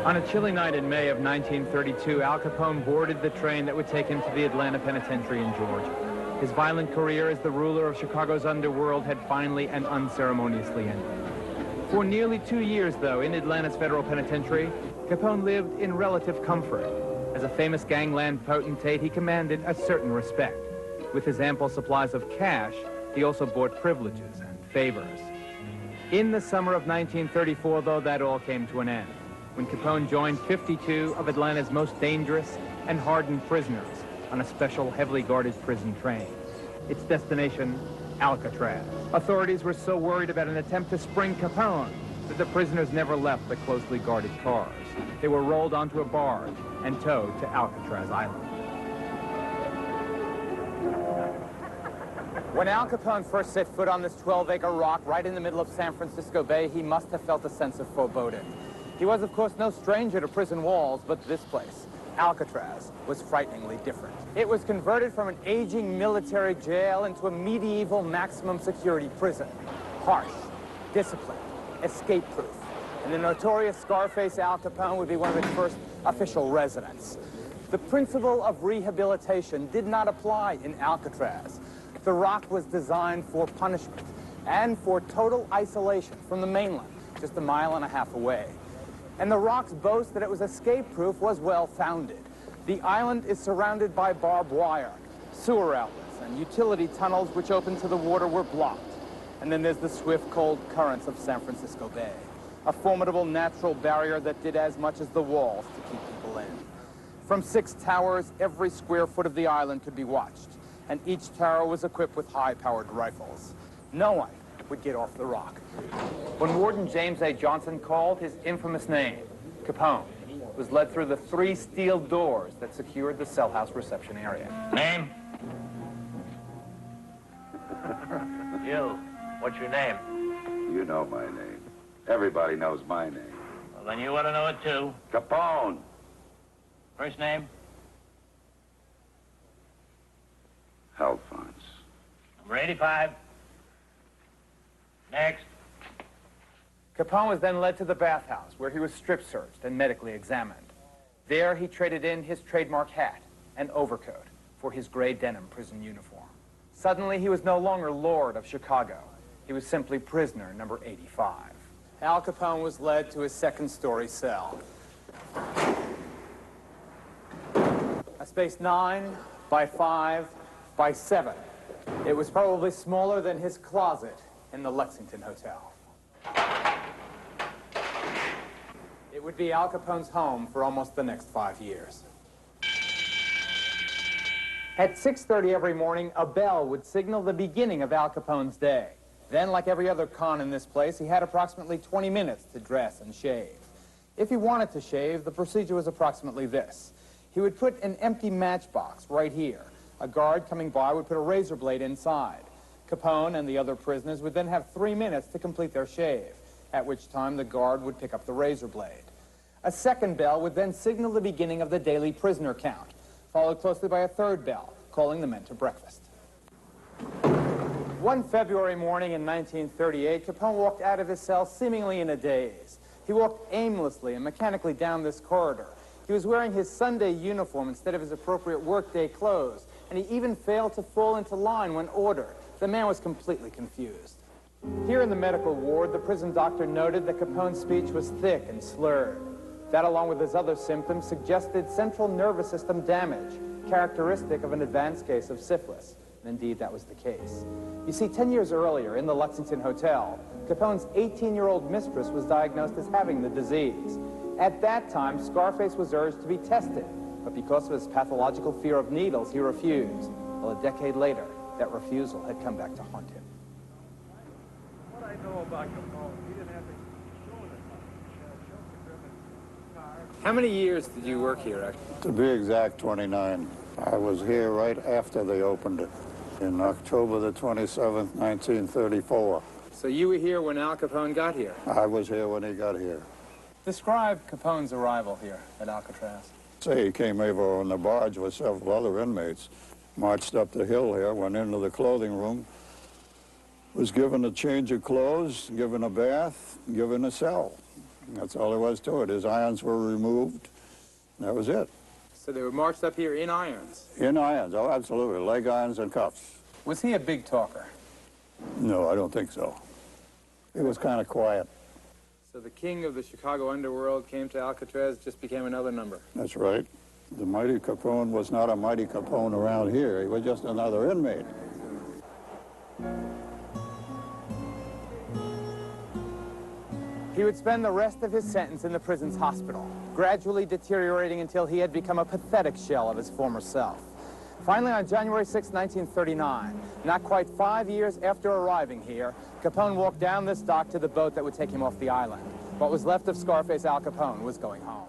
On a chilly night in May of 1932, Al Capone boarded the train that would take him to the Atlanta Penitentiary in Georgia. His violent career as the ruler of Chicago's underworld had finally and unceremoniously ended. For nearly 2 years, though, in Atlanta's Federal Penitentiary, Capone lived in relative comfort. As a famous gangland potentate, he commanded a certain respect. With his ample supplies of cash, he also bought privileges and favors. In the summer of 1934, though, that all came to an end, when Capone joined 52 of Atlanta's most dangerous and hardened prisoners on a special heavily guarded prison train. Its destination, Alcatraz. Authorities were so worried about an attempt to spring Capone that the prisoners never left the closely guarded cars. They were rolled onto a barge and towed to Alcatraz Island. When Al Capone first set foot on this 12-acre rock right in the middle of San Francisco Bay, he must have felt a sense of foreboding. He was, of course, no stranger to prison walls, but this place, Alcatraz, was frighteningly different. It was converted from an aging military jail into a medieval maximum security prison. Harsh, disciplined, escape-proof. And the notorious Scarface Al Capone would be one of its first official residents. The principle of rehabilitation did not apply in Alcatraz. The rock was designed for punishment and for total isolation from the mainland, just 1.5 miles away. And the rock's boast that it was escape-proof was well-founded. The island is surrounded by barbed wire. Sewer outlets and utility tunnels which open to the water were blocked. And then there's the swift, cold currents of San Francisco Bay, a formidable natural barrier that did as much as the walls to keep people in. From 6 towers, every square foot of the island could be watched, and each tower was equipped with high-powered rifles. No one would get off the rock. When Warden James A. Johnson called his infamous name, Capone was led through the 3 steel doors that secured the cell house reception area. Name? You. What's your name? You know my name. Everybody knows my name. Well, then you ought to know it, too. Capone. First name? Alphonse. Number 85. Next. Capone was then led to the bathhouse, where he was strip-searched and medically examined. There, he traded in his trademark hat and overcoat for his gray denim prison uniform. Suddenly, he was no longer Lord of Chicago. He was simply prisoner number 85. Al Capone was led to his second-story cell. A space 9 by 5 by 7. It was probably smaller than his closet in the Lexington Hotel. It would be Al Capone's home for almost the next 5 years. At 6:30 every morning, a bell would signal the beginning of Al Capone's day. Then, like every other con in this place, he had approximately 20 minutes to dress and shave. If he wanted to shave, the procedure was approximately this. He would put an empty matchbox right here. A guard coming by would put a razor blade inside. Capone and the other prisoners would then have 3 minutes to complete their shave, at which time the guard would pick up the razor blade. A second bell would then signal the beginning of the daily prisoner count, followed closely by a third bell, calling the men to breakfast. One February morning in 1938, Capone walked out of his cell seemingly in a daze. He walked aimlessly and mechanically down this corridor. He was wearing his Sunday uniform instead of his appropriate workday clothes, and he even failed to fall into line when ordered. The man was completely confused. Here in the medical ward, the prison doctor noted that Capone's speech was thick and slurred. That, along with his other symptoms, suggested central nervous system damage, characteristic of an advanced case of syphilis. And indeed, that was the case. You see, 10 years earlier, in the Lexington Hotel, Capone's 18-year-old mistress was diagnosed as having the disease. At that time, Scarface was urged to be tested, but because of his pathological fear of needles, he refused. Well, a decade later, that refusal had come back to haunt him. What I know about Capone, he didn't have to show it much. How many years did you work here, actually? To be exact, 29. I was here right after they opened it, in October the 27th, 1934. So you were here when Al Capone got here? I was here when he got here. Describe Capone's arrival here at Alcatraz. Say he came over on the barge with several other inmates, marched up the hill here, went into the clothing room, was given a change of clothes, given a bath, given a cell. That's all there was to it. His irons were removed. That was it. So they were marched up here in irons? In irons, oh, absolutely. Leg irons and cuffs. Was he a big talker? No, I don't think so. He was kind of quiet. So the king of the Chicago underworld came to Alcatraz, just became another number. That's right. The mighty Capone was not a mighty Capone around here. He was just another inmate. He would spend the rest of his sentence in the prison's hospital, gradually deteriorating until he had become a pathetic shell of his former self. Finally, on January 6, 1939, not quite 5 years after arriving here, Capone walked down this dock to the boat that would take him off the island. What was left of Scarface Al Capone was going home.